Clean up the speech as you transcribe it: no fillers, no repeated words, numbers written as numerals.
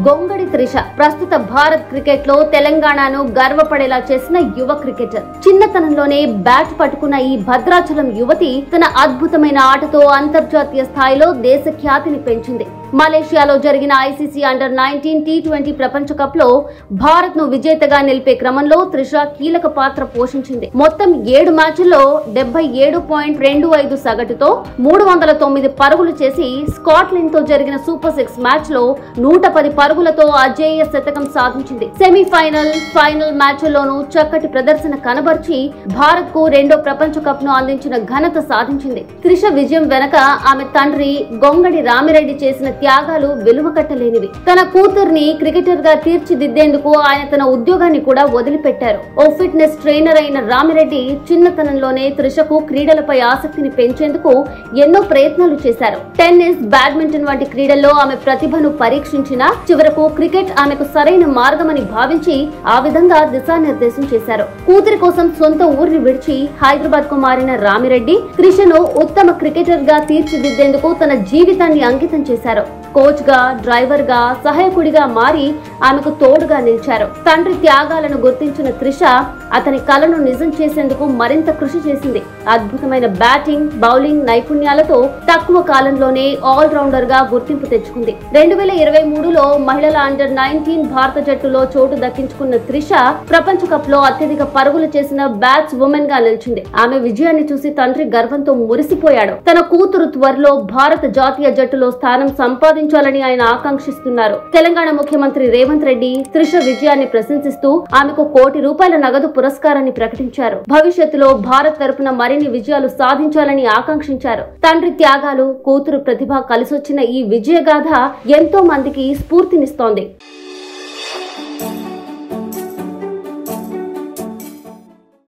గొంగడి త్రిష ప్రస్తుత భారత్ క్రికెట్ లో తెలంగాణను గర్వపడేలా చేసిన యువ క్రికెటర్. చిన్నతనంలోనే బ్యాట్ పట్టుకున్న ఈ భద్రాచలం యువతి తన అద్భుతమైన ఆటతో అంతర్జాతీయ స్థాయిలో దేశ ఖ్యాతిని పెంచింది. మలేషియాలో జరిగిన ఐసీసీ అండర్-19 T20 ప్రపంచ కప్ లో భారత్ ను విజేతగా నిలిపే క్రమంలో త్రిష కీలక పాత్ర పోషించింది. మొత్తం 7 మ్యాచ్ల్లో 77.25 సగటుతో 309 పరుగులు చేసి స్కాట్లాండ్ తో జరిగిన సూపర్ 6 మ్యాచ్ లో 110 పరుగులతో అజేయ శతకం సాధించింది. సెమీఫైనల్, ఫైనల్ మ్యాచ్ల్లోనూ చక్కటి ప్రదర్శన కనబర్చి భారత్ కు రెండో ప్రపంచ కప్ ను అందించిన ఘనత సాధించింది. త్రిష విజయం వెనక ఆమె తండ్రి గొంగడి రామిరెడ్డి చేసిన త్యాగాలు వెలువ కట్టలేనివి. తన కూతుర్ని క్రికెటర్ గా తీర్చిదిద్దేందుకు ఆయన తన ఉద్యోగాన్ని కూడా వదిలిపెట్టారు. ఓ ఫిట్నెస్ ట్రైనర్ అయిన రామిరెడ్డి చిన్నతనంలోనే త్రిషకు క్రీడలపై ఆసక్తిని పెంచేందుకు ఎన్నో ప్రయత్నాలు చేశారు. టెన్నిస్, బ్యాడ్మింటన్ వంటి క్రీడల్లో ఆమె ప్రతిభను పరీక్షించినా చివరకు క్రికెట్ ఆమెకు సరైన మార్గమని భావించి ఆ విధంగా దిశానిర్దేశం చేశారు. కూతురి కోసం సొంత ఊరిని విడిచి హైదరాబాద్ కు మారిన రామిరెడ్డి త్రిషను ఉత్తమ క్రికెటర్ గా తీర్చిదిద్దేందుకు తన జీవితాన్ని అంకితం చేశారు. కోచ్ గా, డ్రైవర్ గా, సహాయకుడిగా మారి ఆమెకు తోడుగా నిలిచారు. తండ్రి త్యాగాలను గుర్తించిన త్రిష అతని కలను నిజం చేసేందుకు మరింత కృషి చేసింది. అద్భుతమైన బ్యాటింగ్, బౌలింగ్ నైపుణ్యాలతో తక్కువ కాలంలోనే ఆల్ రౌండర్ గా గుర్తింపు తెచ్చుకుంది. 2023లో మహిళల అండర్-19 భారత జట్టులో చోటు దక్కించుకున్న త్రిష ప్రపంచ కప్ లో అత్యధిక పరుగులు చేసిన బ్యాట్స్ ఉమెన్ గా నిలిచింది. ఆమె విజయాన్ని చూసి తండ్రి గర్వంతో మురిసిపోయాడు. తన కూతురు త్వరలో భారత జాతీయ జట్టులో స్థానం సంపాదించాలని ఆయన ఆకాంక్షిస్తున్నారు. తెలంగాణ ముఖ్యమంత్రి రేవంత్ రెడ్డి త్రిష విజయాన్ని ప్రశంసిస్తూ ఆమెకు ₹1 కోటి నగదు పురస్కారాన్ని ప్రకటించారు. భవిష్యత్తులో భారత్ తరపున మరిన్ని విజయాలు సాధించాలని ఆకాంక్షించారు. తండ్రి త్యాగాలు, కూతురు ప్రతిభ కలిసొచ్చిన ఈ విజయగాథ ఎంతో మందికి స్ఫూర్తినిస్తోంది.